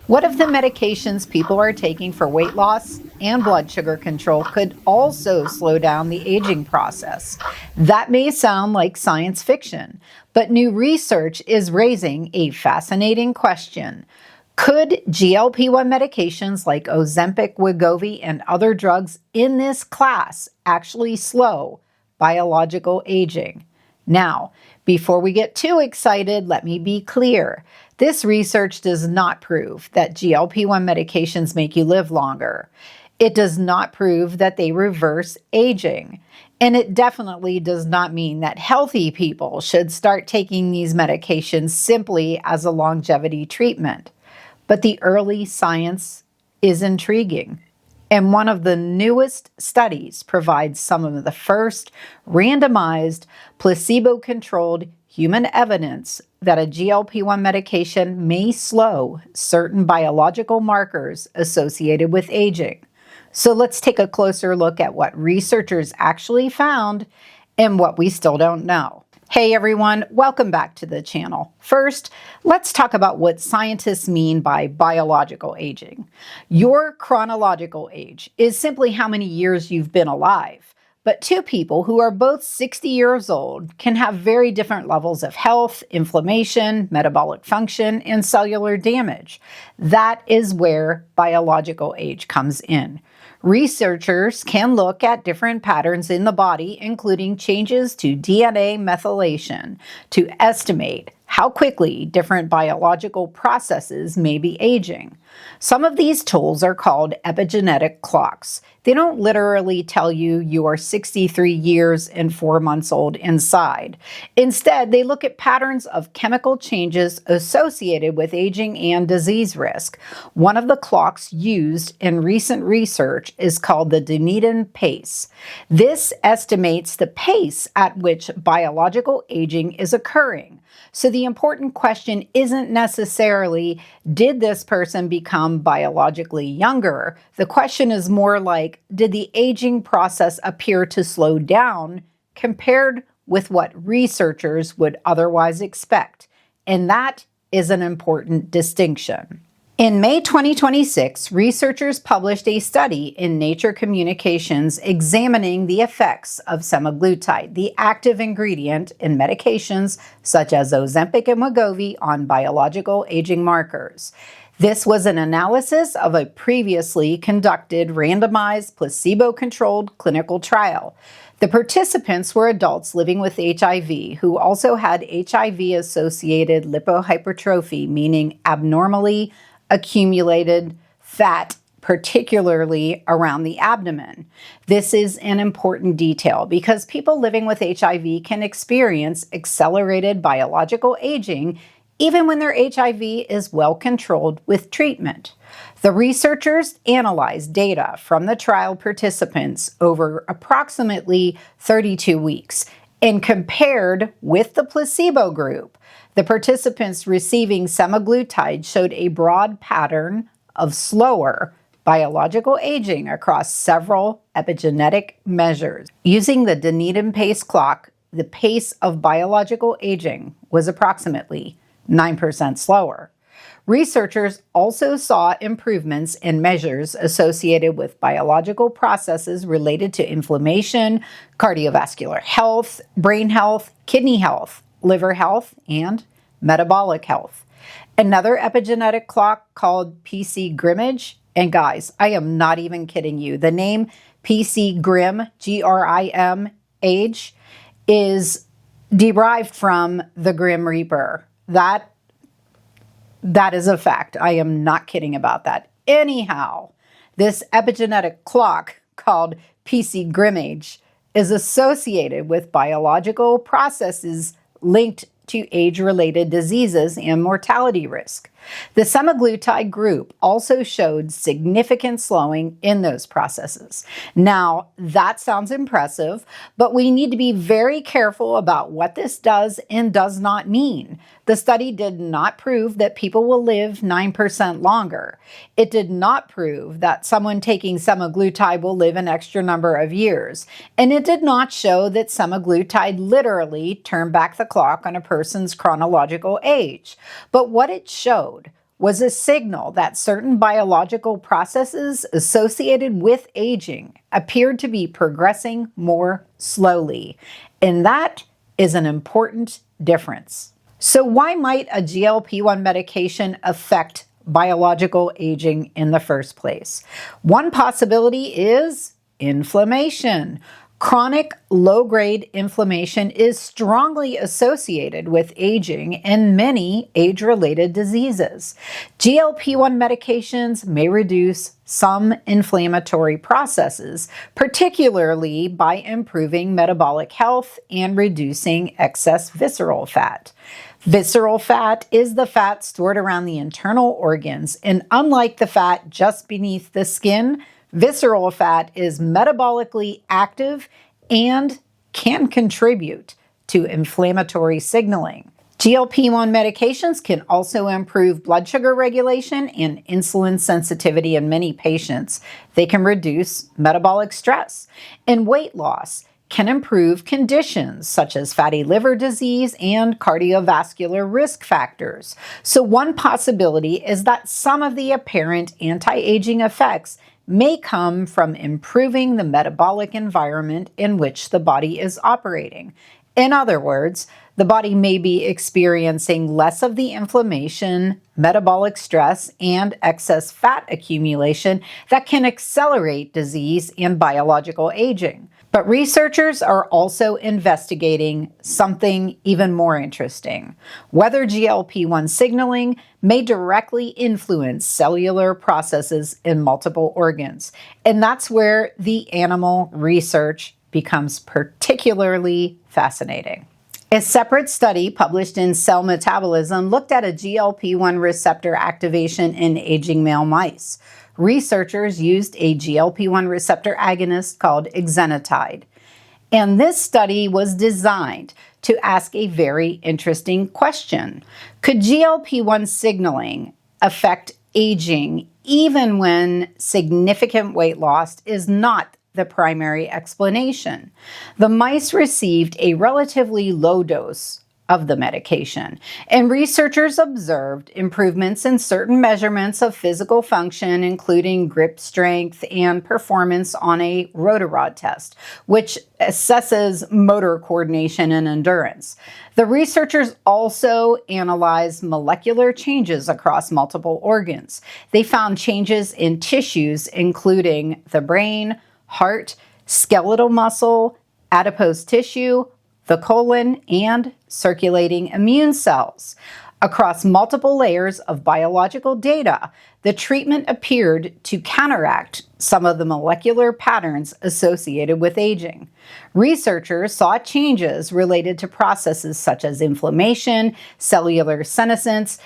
What if the medications people are taking for weight loss and blood sugar control could also slow down the aging process? That may sound like science fiction, but new research is raising a fascinating question. Could GLP-1 medications like Ozempic, Wegovy, and other drugs in this class actually slow biological aging? Now, before we get too excited, let me be clear. This research does not prove that GLP-1 medications make you live longer. It does not prove that they reverse aging. And it definitely does not mean that healthy people should start taking these medications simply as a longevity treatment. But the early science is intriguing. And one of the newest studies provides some of the first randomized, placebo-controlled human evidence that a GLP-1 medication may slow certain biological markers associated with aging. So let's take a closer look at what researchers actually found and what we still don't know. Hey everyone, welcome back to the channel. First, let's talk about what scientists mean by biological aging. Your chronological age is simply how many years you've been alive. But two people who are both 60 years old can have very different levels of health, inflammation, metabolic function, and cellular damage. That is where biological age comes in. Researchers can look at different patterns in the body, including changes to DNA methylation, to estimate how quickly different biological processes may be aging. Some of these tools are called epigenetic clocks. They don't literally tell you you are 63 years and 4 months old inside. Instead, they look at patterns of chemical changes associated with aging and disease risk. One of the clocks used in recent research is called the DunedinPACE. This estimates the pace at which biological aging is occurring. So the important question isn't necessarily, did this person become biologically younger? The question is more like, did the aging process appear to slow down compared with what researchers would otherwise expect? And that is an important distinction. In May 2026, researchers published a study in Nature Communications examining the effects of semaglutide, the active ingredient in medications such as Ozempic and Wegovy, on biological aging markers. This was an analysis of a previously conducted randomized placebo-controlled clinical trial. The participants were adults living with HIV who also had HIV-associated lipohypertrophy, meaning abnormally accumulated fat, particularly around the abdomen. This is an important detail because people living with HIV can experience accelerated biological aging even when their HIV is well controlled with treatment. The researchers analyzed data from the trial participants over approximately 32 weeks and compared with the placebo group. The participants receiving semaglutide showed a broad pattern of slower biological aging across several epigenetic measures. Using the DunedinPACE clock, the pace of biological aging was approximately 9% slower. Researchers also saw improvements in measures associated with biological processes related to inflammation, cardiovascular health, brain health, kidney health, liver health, and metabolic health. Another epigenetic clock called PC-GRIMAGE, and guys, I am not even kidding you, the name PC-GRIM, G-R-I-M, age, is derived from the Grim Reaper. That is a fact. I am not kidding about that. Anyhow, this epigenetic clock called PC-GRIMAGE is associated with biological processes linked to age-related diseases and mortality risk. The semaglutide group also showed significant slowing in those processes. Now, that sounds impressive, but we need to be very careful about what this does and does not mean. The study did not prove that people will live 9% longer. It did not prove that someone taking semaglutide will live an extra number of years. And it did not show that semaglutide literally turned back the clock on a person's chronological age. But what it showed was a signal that certain biological processes associated with aging appeared to be progressing more slowly. And that is an important difference. So why might a GLP-1 medication affect biological aging in the first place? One possibility is inflammation. Chronic low-grade inflammation is strongly associated with aging and many age-related diseases. GLP-1 medications may reduce some inflammatory processes, particularly by improving metabolic health and reducing excess visceral fat. Visceral fat is the fat stored around the internal organs, and unlike the fat just beneath the skin, visceral fat is metabolically active and can contribute to inflammatory signaling. GLP-1 medications can also improve blood sugar regulation and insulin sensitivity in many patients. They can reduce metabolic stress, and weight loss can improve conditions such as fatty liver disease and cardiovascular risk factors. So one possibility is that some of the apparent anti-aging effects may come from improving the metabolic environment in which the body is operating. In other words, the body may be experiencing less of the inflammation, metabolic stress, and excess fat accumulation that can accelerate disease and biological aging. But researchers are also investigating something even more interesting: whether GLP-1 signaling may directly influence cellular processes in multiple organs. And that's where the animal research becomes particularly fascinating. A separate study published in Cell Metabolism looked at a GLP-1 receptor activation in aging male mice. Researchers used a GLP-1 receptor agonist called exenatide. And this study was designed to ask a very interesting question. Could GLP-1 signaling affect aging even when significant weight loss is not the primary explanation? The mice received a relatively low dose of the medication, and researchers observed improvements in certain measurements of physical function, including grip strength and performance on a rotarod test, which assesses motor coordination and endurance. The researchers also analyzed molecular changes across multiple organs. They found changes in tissues, including the brain, heart, skeletal muscle, adipose tissue, the colon, and circulating immune cells. Across multiple layers of biological data, the treatment appeared to counteract some of the molecular patterns associated with aging. Researchers saw changes related to processes such as inflammation, cellular senescence,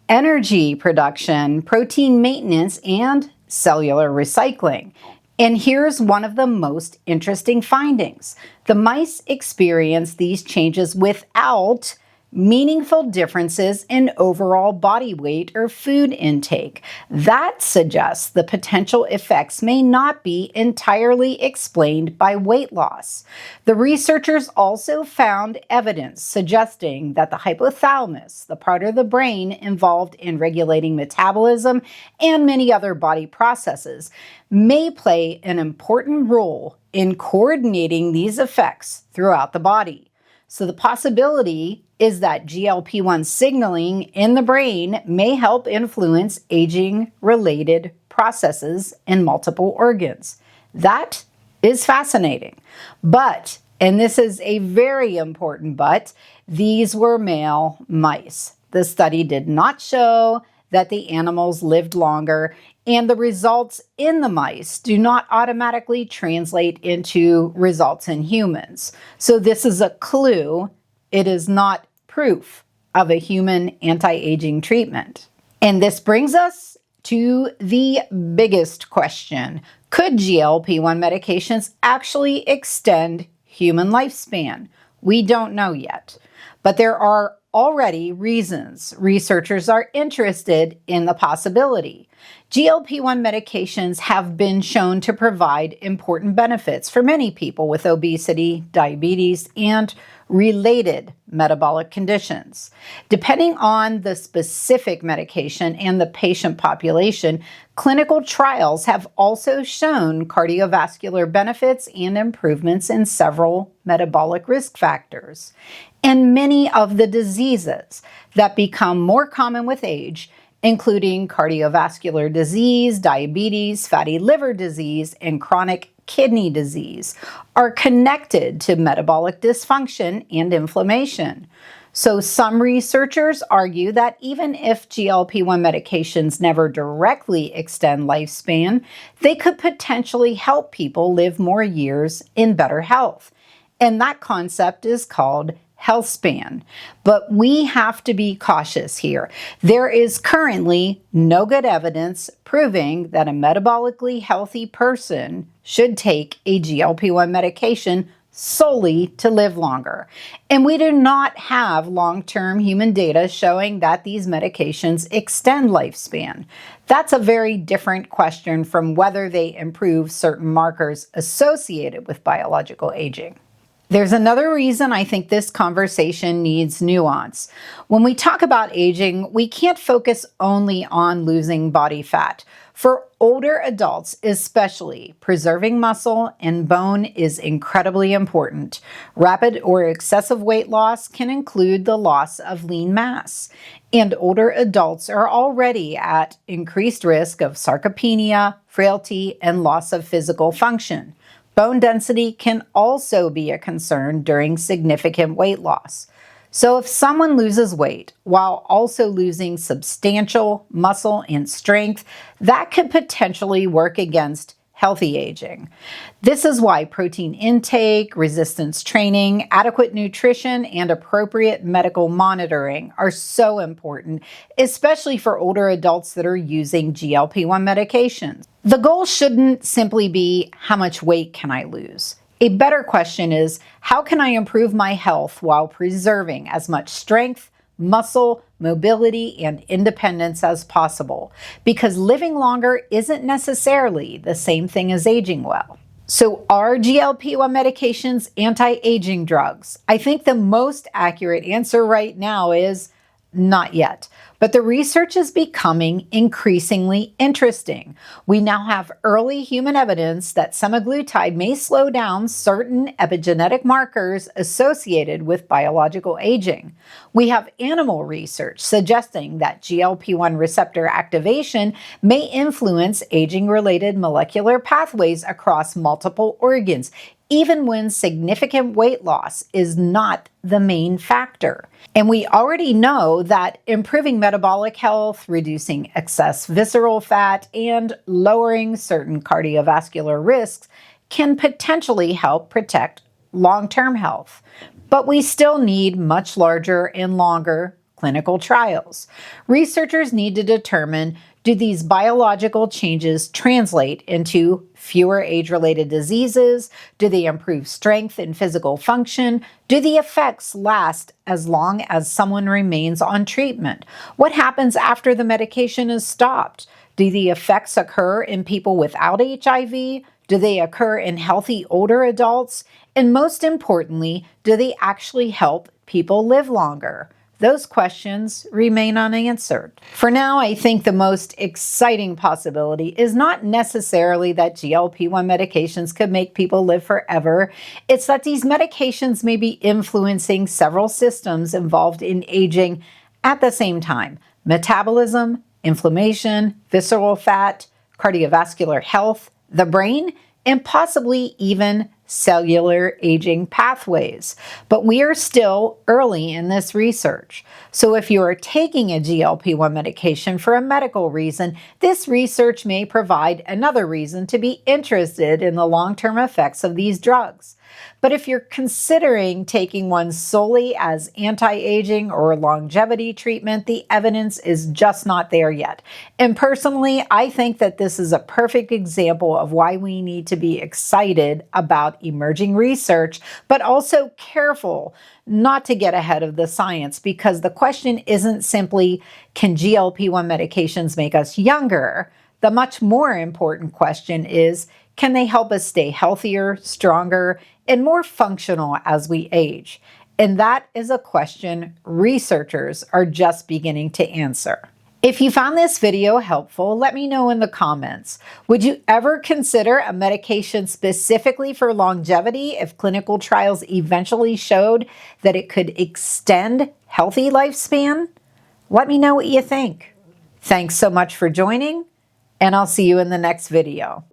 energy production, protein maintenance, and cellular recycling. And here's one of the most interesting findings. The mice experienced these changes without meaningful differences in overall body weight or food intake. That suggests the potential effects may not be entirely explained by weight loss. The researchers also found evidence suggesting that the hypothalamus, the part of the brain involved in regulating metabolism and many other body processes, may play an important role in coordinating these effects throughout the body. So the possibility is that GLP-1 signaling in the brain may help influence aging-related processes in multiple organs. That is fascinating. But, and this is a very important but, these were male mice. The study did not show that the animals lived longer, and the results in the mice do not automatically translate into results in humans. So this is a clue. It is not proof of a human anti-aging treatment. And this brings us to the biggest question. Could GLP-1 medications actually extend human lifespan? We don't know yet, but there are already reasons researchers are interested in the possibility. GLP-1 medications have been shown to provide important benefits for many people with obesity, diabetes, and related metabolic conditions. Depending on the specific medication and the patient population, clinical trials have also shown cardiovascular benefits and improvements in several metabolic risk factors. And many of the diseases that become more common with age, including cardiovascular disease, diabetes, fatty liver disease, and chronic kidney disease, are connected to metabolic dysfunction and inflammation. So some researchers argue that even if GLP-1 medications never directly extend lifespan, they could potentially help people live more years in better health. And that concept is called health span. But we have to be cautious here. There is currently no good evidence proving that a metabolically healthy person should take a GLP-1 medication solely to live longer. And we do not have long-term human data showing that these medications extend lifespan. That's a very different question from whether they improve certain markers associated with biological aging. There's another reason I think this conversation needs nuance. When we talk about aging, we can't focus only on losing body fat. For older adults especially, preserving muscle and bone is incredibly important. Rapid or excessive weight loss can include the loss of lean mass. And older adults are already at increased risk of sarcopenia, frailty, and loss of physical function. Bone density can also be a concern during significant weight loss. So if someone loses weight while also losing substantial muscle and strength, that could potentially work against healthy aging. This is why protein intake, resistance training, adequate nutrition, and appropriate medical monitoring are so important, especially for older adults that are using GLP-1 medications. The goal shouldn't simply be how much weight can I lose? A better question is, how can I improve my health while preserving as much strength, muscle, mobility, and independence as possible? Because living longer isn't necessarily the same thing as aging well. So are GLP-1 medications anti-aging drugs? I think the most accurate answer right now is not yet. But the research is becoming increasingly interesting. We now have early human evidence that semaglutide may slow down certain epigenetic markers associated with biological aging. We have animal research suggesting that GLP-1 receptor activation may influence aging-related molecular pathways across multiple organs, even when significant weight loss is not the main factor. And we already know that improving metabolic health, reducing excess visceral fat, and lowering certain cardiovascular risks can potentially help protect long-term health. But we still need much larger and longer clinical trials. Researchers need to determine, do these biological changes translate into fewer age-related diseases? Do they improve strength and physical function? Do the effects last as long as someone remains on treatment? What happens after the medication is stopped? Do the effects occur in people without HIV? Do they occur in healthy older adults? And most importantly, do they actually help people live longer? Those questions remain unanswered. For now, I think the most exciting possibility is not necessarily that GLP-1 medications could make people live forever. It's that these medications may be influencing several systems involved in aging at the same time: metabolism, inflammation, visceral fat, cardiovascular health, the brain, and possibly even cellular aging pathways. But we are still early in this research. So if you are taking a GLP-1 medication for a medical reason, this research may provide another reason to be interested in the long-term effects of these drugs. But if you're considering taking one solely as anti-aging or longevity treatment, the evidence is just not there yet. And personally, I think that this is a perfect example of why we need to be excited about emerging research, but also careful not to get ahead of the science, because the question isn't simply, can GLP-1 medications make us younger? The much more important question is, can they help us stay healthier, stronger, and more functional as we age? And that is a question researchers are just beginning to answer. If you found this video helpful, let me know in the comments. Would you ever consider a medication specifically for longevity if clinical trials eventually showed that it could extend healthy lifespan? Let me know what you think. Thanks so much for joining, and I'll see you in the next video.